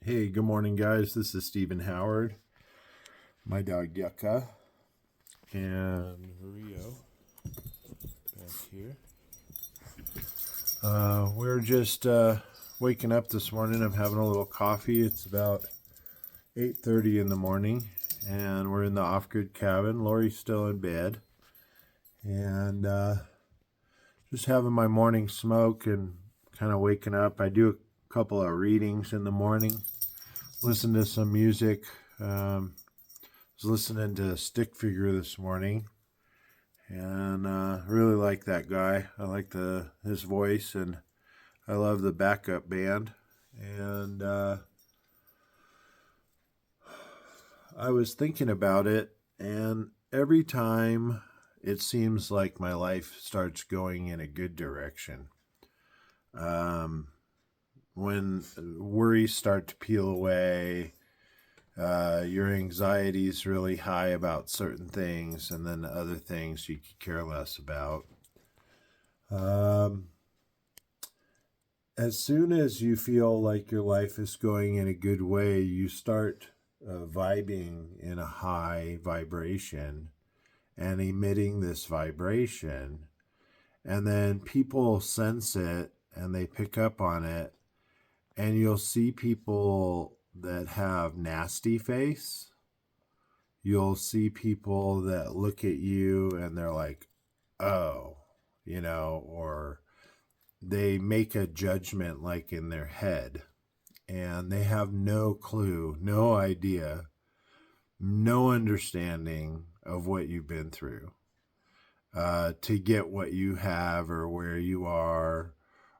Hey, good morning, guys. This is Stephen Howard, my dog Yucca, and Rio back here. We're just waking up this morning. I'm having a little coffee. It's about 8:30 in the morning, and we're in the off-grid cabin. Lori's still in bed, and just having my morning smoke and kind of waking up. I do a couple of readings in the morning. Listen to some music. Was listening to Stick Figure this morning, and really like that guy. I like his voice, and I love the backup band. And I was thinking about it, and every time it seems like my life starts going in a good direction. When worries start to peel away, your anxiety is really high about certain things, and then other things you could care less about. As soon as you feel like your life is going in a good way, you start vibing in a high vibration and emitting this vibration. And then people sense it and they pick up on it. And you'll see people that have nasty face. You'll see people that look at you and they're like, oh, or they make a judgment like in their head, and they have no clue, no idea, no understanding of what you've been through to get what you have or where you are,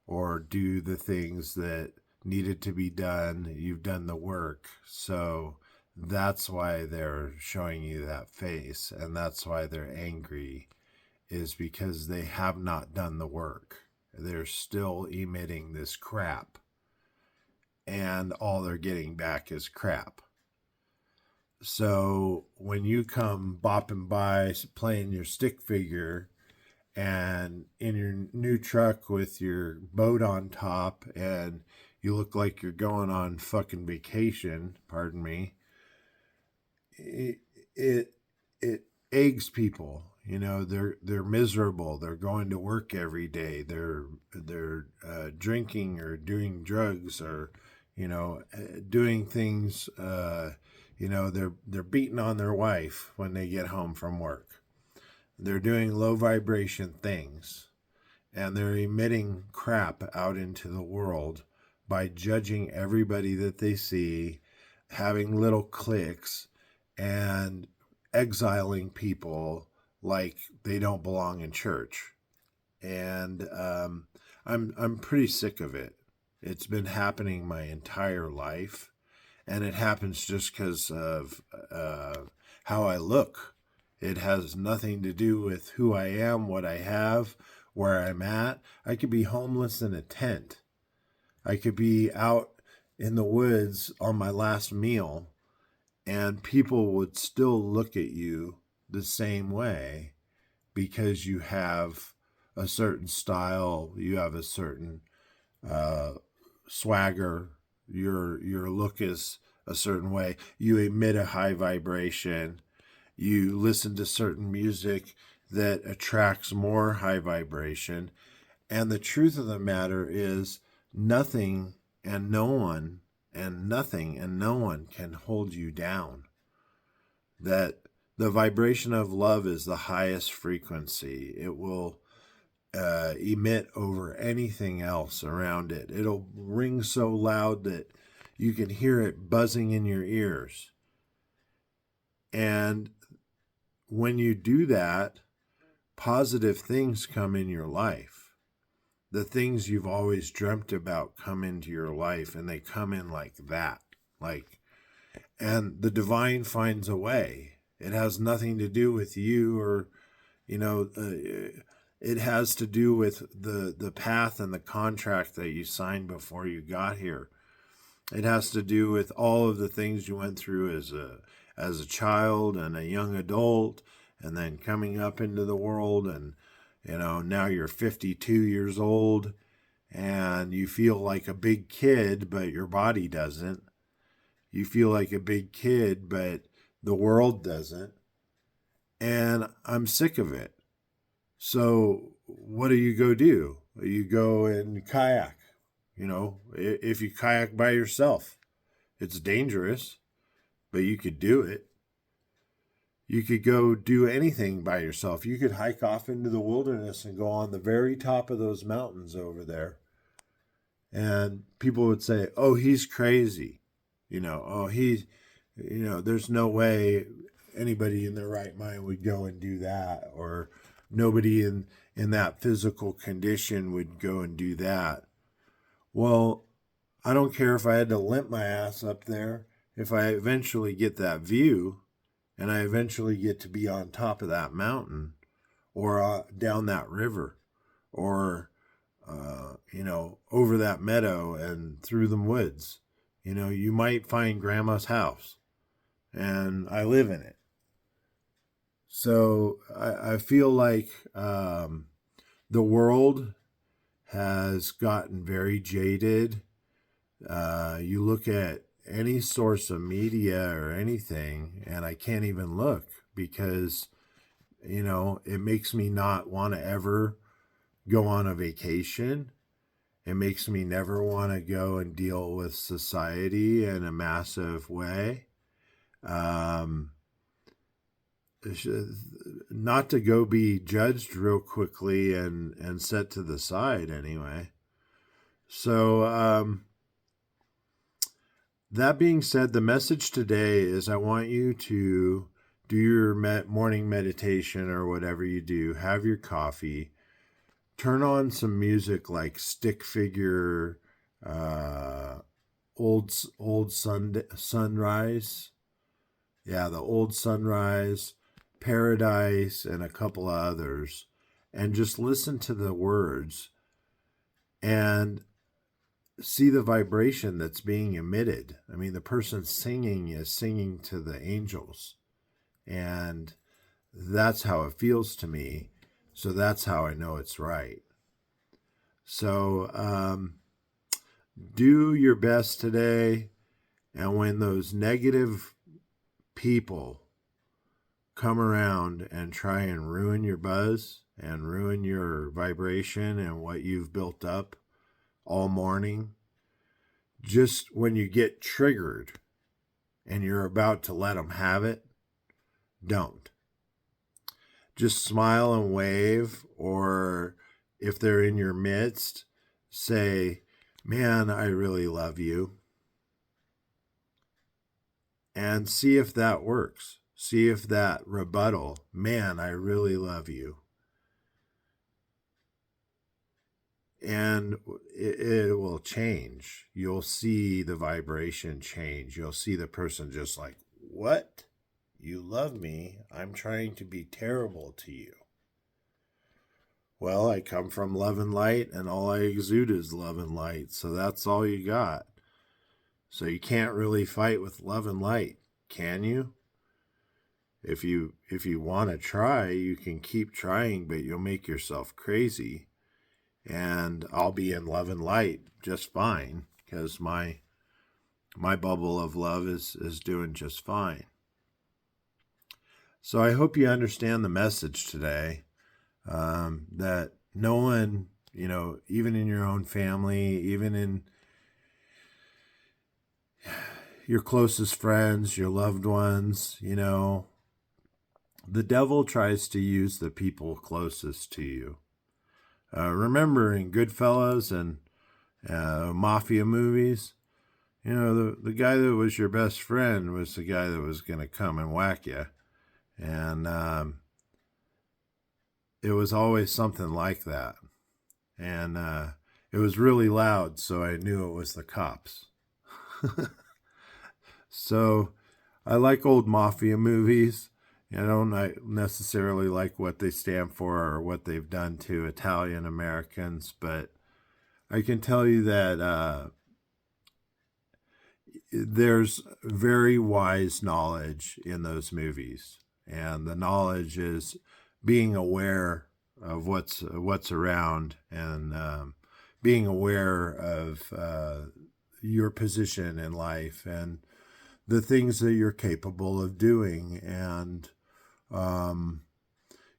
or do the things that needed to be done. You've done the work. So that's why they're showing you that face, and that's why they're angry, is because they have not done the work. They're still emitting this crap, and all they're getting back is crap. So when you come bopping by playing your stick figure and in your new truck with your boat on top, and you look like you're going on fucking vacation, pardon me, it eggs people. They're miserable. They're going to work every day. They're drinking or doing drugs, or doing things. They're beating on their wife when they get home from work. They're doing low vibration things, and they're emitting crap out into the world by judging everybody that they see, having little cliques, and exiling people like they don't belong in church. And I'm pretty sick of it. It's been happening my entire life, and it happens just because of how I look. It has nothing to do with who I am, what I have, where I'm at. I could be homeless in a tent. I could be out in the woods on my last meal, and people would still look at you the same way, because you have a certain style, you have a certain swagger, your look is a certain way, you emit a high vibration, you listen to certain music that attracts more high vibration. And the truth of the matter is, nothing and no one and nothing and no one can hold you down. That the vibration of love is the highest frequency. It will emit over anything else around it. It'll ring so loud that you can hear it buzzing in your ears. And when you do that, positive things come in your life. The things you've always dreamt about come into your life, and they come in like that. And the divine finds a way. It has nothing to do with you, or, it has to do with the path and the contract that you signed before you got here. It has to do with all of the things you went through as a child and a young adult, and then coming up into the world, and now you're 52 years old and you feel like a big kid, but your body doesn't. You feel like a big kid, but the world doesn't. And I'm sick of it. So what do you go do? You go and kayak. You know, if you kayak by yourself, it's dangerous, but you could do it. You could go do anything by yourself. You could hike off into the wilderness and go on the very top of those mountains over there. And people would say, oh, he's crazy. There's no way anybody in their right mind would go and do that. Or nobody in that physical condition would go and do that. Well, I don't care if I had to limp my ass up there. If I eventually get that view and I eventually get to be on top of that mountain or down that river or, over that meadow and through the woods, you might find grandma's house and I live in it. So I feel like the world has gotten very jaded. You look at any source of media or anything, and I can't even look because, it makes me not want to ever go on a vacation. It makes me never want to go and deal with society in a massive way. Not to go be judged real quickly and set to the side anyway. So, that being said, the message today is I want you to do your morning meditation or whatever you do, have your coffee, turn on some music like Stick Figure, old Sunrise. Yeah, the Old Sunrise, Paradise, and a couple of others, and just listen to the words and see the vibration that's being emitted. I mean, the person singing is singing to the angels, and that's how it feels to me. So that's how I know it's right. So do your best today, and when those negative people come around and try and ruin your buzz and ruin your vibration and what you've built up all morning, just when you get triggered and you're about to let them have it, don't. Just smile and wave, or if they're in your midst, say, man, I really love you. And see if that works. See if that rebuttal, man, I really love you. And it will change. You'll see the vibration change. You'll see the person just like, what? You love me? I'm trying to be terrible to you. Well, I come from love and light, and all I exude is love and light. So that's all you got. So you can't really fight with love and light, can you? If you want to try, you can keep trying, but you'll make yourself crazy. And I'll be in love and light just fine because my bubble of love is doing just fine. So I hope you understand the message today, that no one, even in your own family, even in your closest friends, your loved ones, the devil tries to use the people closest to you. Remember in Goodfellas and mafia movies, the guy that was your best friend was the guy that was going to come and whack you. And it was always something like that. And it was really loud, so I knew it was the cops. So I like old mafia movies. I don't necessarily like what they stand for or what they've done to Italian Americans, but I can tell you that there's very wise knowledge in those movies, and the knowledge is being aware of what's around and being aware of your position in life and the things that you're capable of doing. And, um,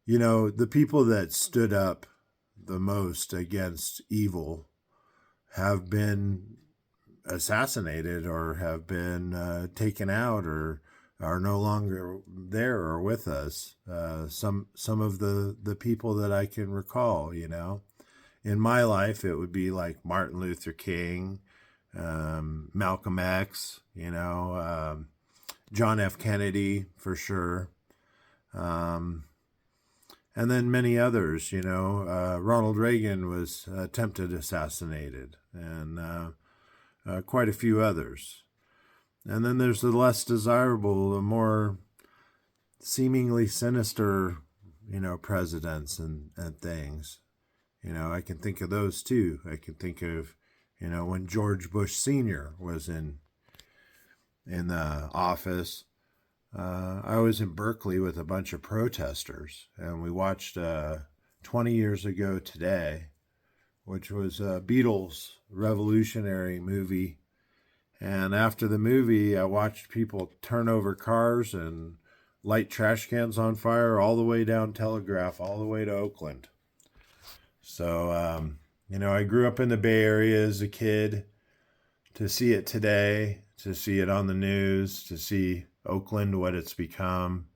the people that stood up the most against evil have been assassinated or have been taken out or are no longer there or with us. Some of the people that I can recall, in my life, it would be like Martin Luther King, Malcolm X, John F. Kennedy for sure, and then many others. Ronald Reagan was attempted assassinated, and quite a few others. And then there's the less desirable, the more seemingly sinister, presidents and things. I can think of those too. I can think of, when George Bush Sr. was in the office. I was in Berkeley with a bunch of protesters, and we watched 20 years ago today, which was a Beatles revolutionary movie. And after the movie, I watched people turn over cars and light trash cans on fire all the way down Telegraph, all the way to Oakland. So, I grew up in the Bay Area as a kid. To see it today, to see it on the news, to see Oakland, what it's become.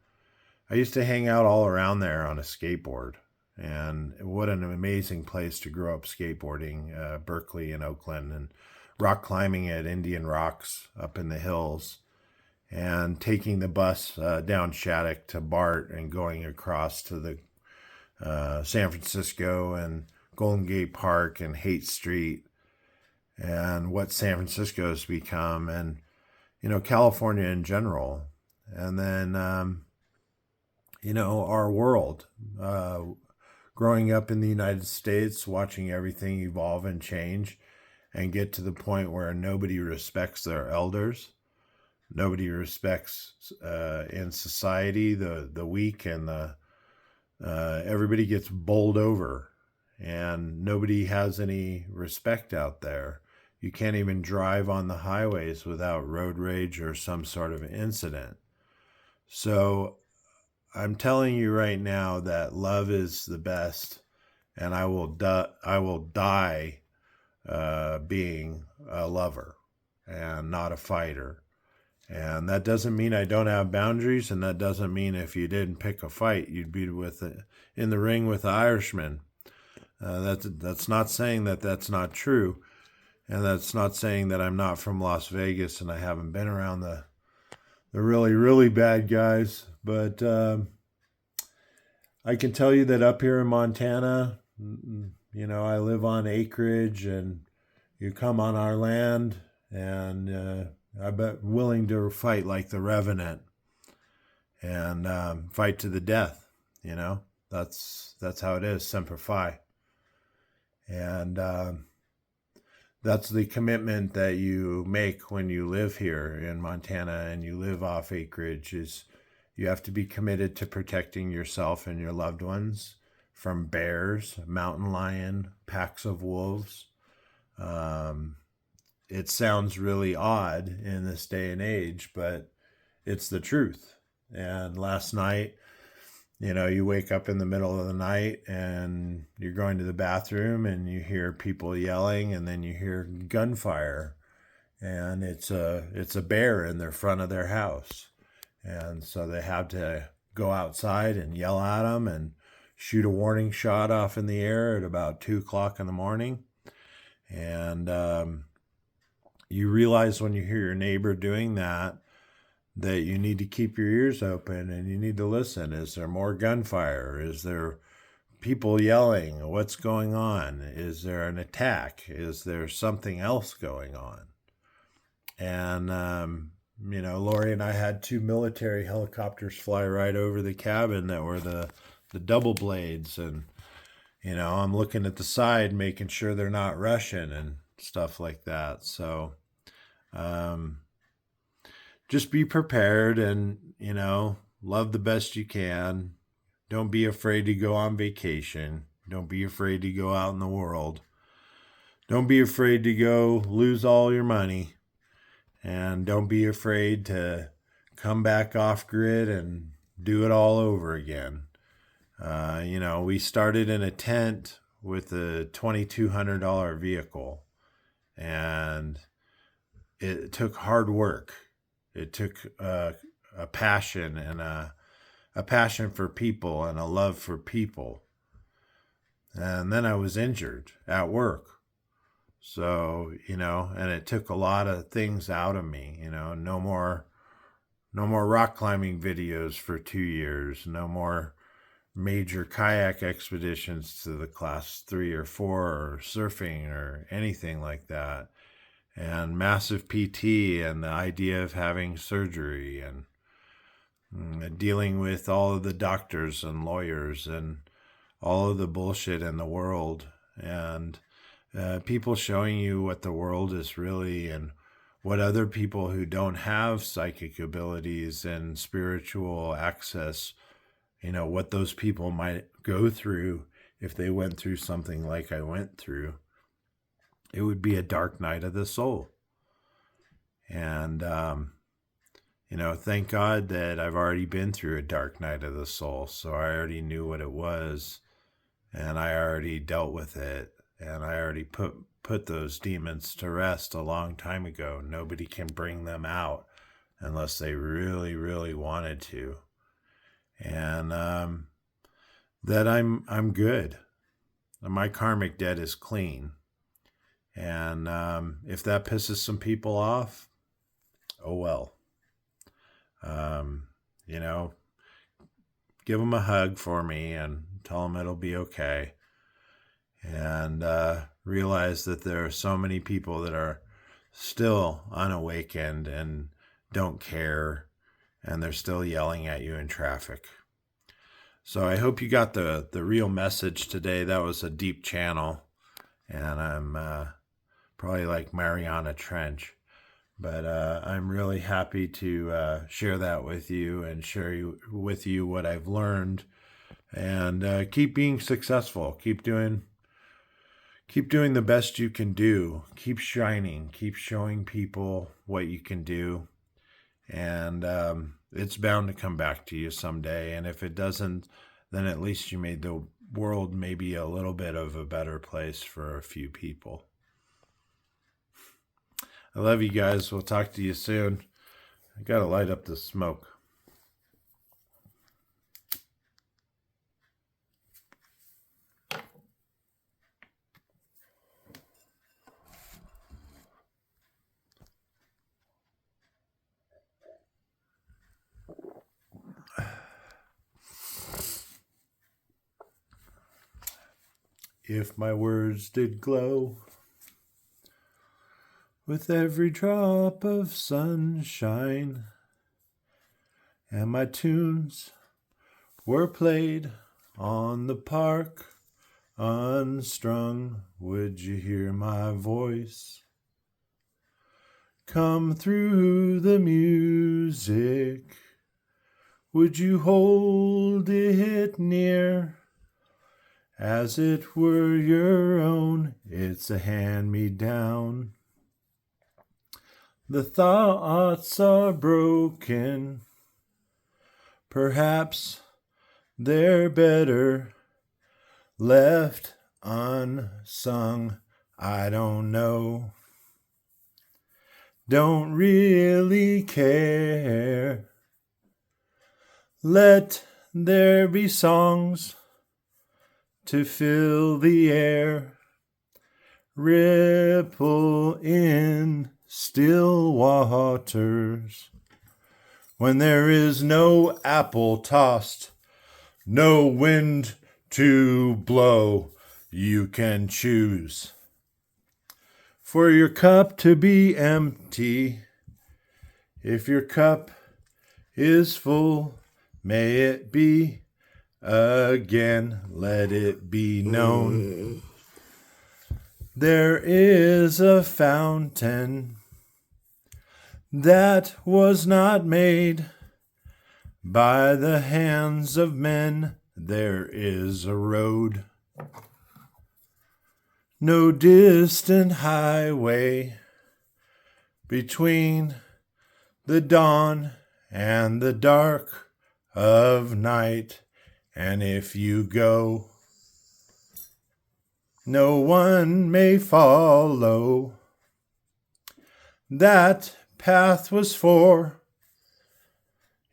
I used to hang out all around there on a skateboard. And what an amazing place to grow up skateboarding, Berkeley and Oakland, and rock climbing at Indian Rocks up in the hills, and taking the bus down Shattuck to BART and going across to the San Francisco and Golden Gate Park and Haight Street, and what San Francisco has become, and California in general, and then our world. Growing up in the United States, watching everything evolve and change, and get to the point where nobody respects their elders. Nobody respects in society the weak, and everybody gets bowled over, and nobody has any respect out there. You can't even drive on the highways without road rage or some sort of incident. So I'm telling you right now that love is the best, and I will die being a lover and not a fighter. And that doesn't mean I don't have boundaries, and that doesn't mean if you didn't pick a fight, you'd be in the ring with the Irishman. That's not saying that that's not true, and that's not saying that I'm not from Las Vegas and I haven't been around the really, really bad guys. But I can tell you that up here in Montana, I live on acreage, and you come on our land, and I'm willing to fight like the Revenant and fight to the death. That's how it is, Semper Fi. And that's the commitment that you make when you live here in Montana and you live off acreage, is you have to be committed to protecting yourself and your loved ones from bears, mountain lion, packs of wolves. It sounds really odd in this day and age, but it's the truth. And last night, you wake up in the middle of the night and you're going to the bathroom and you hear people yelling, and then you hear gunfire, and it's a bear in the front of their house. And so they have to go outside and yell at them and shoot a warning shot off in the air at about 2:00 in the morning. And you realize when you hear your neighbor doing that you need to keep your ears open and you need to listen. Is there more gunfire? Is there people yelling? What's going on? Is there an attack? Is there something else going on? And, Lori and I had 2 military helicopters fly right over the cabin that were the double blades. And, I'm looking at the side, making sure they're not Russian and stuff like that. So, just be prepared and, love the best you can. Don't be afraid to go on vacation. Don't be afraid to go out in the world. Don't be afraid to go lose all your money. And don't be afraid to come back off grid and do it all over again. We started in a tent with a $2,200 vehicle, and it took hard work. It took a passion and a passion for people and a love for people. And then I was injured at work. So, and it took a lot of things out of me, no more rock climbing videos for 2 years, no more major kayak expeditions to the class 3 or 4 or surfing or anything like that. And massive PT and the idea of having surgery and dealing with all of the doctors and lawyers and all of the bullshit in the world, and people showing you what the world is really, and what other people who don't have psychic abilities and spiritual access, what those people might go through if they went through something like I went through. It would be a dark night of the soul. And, thank God that I've already been through a dark night of the soul. So I already knew what it was, and I already dealt with it, and I already put those demons to rest a long time ago. Nobody can bring them out unless they really, really wanted to. And that I'm good. My karmic debt is clean. And if that pisses some people off, oh well. Give them a hug for me and tell them it'll be okay. And realize that there are so many people that are still unawakened and don't care, and they're still yelling at you in traffic. So I hope you got the real message today. That was a deep channel, and I'm probably like Mariana Trench. But I'm really happy to share that with you and share with you what I've learned, and keep being successful. Keep doing the best you can do. Keep shining. Keep showing people what you can do. And it's bound to come back to you someday. And if it doesn't, then at least you made the world maybe a little bit of a better place for a few people. I love you guys. We'll talk to you soon. I got to light up the smoke. If my words did glow with every drop of sunshine, and my tunes were played on the park unstrung, would you hear my voice come through the music? Would you hold it near as it were your own? It's a hand-me-down. The thoughts are broken. Perhaps they're better left unsung. I don't know. Don't really care. Let there be songs to fill the air, ripple in still waters. When there is no apple tossed, no wind to blow, you can choose for your cup to be empty. If your cup is full, may it be again, let it be known. There is a fountain that was not made by the hands of men. There is a road, no distant highway, between the dawn and the dark of night. And if you go, no one may follow. That path was for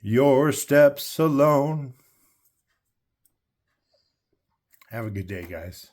your steps alone. Have a good day, guys.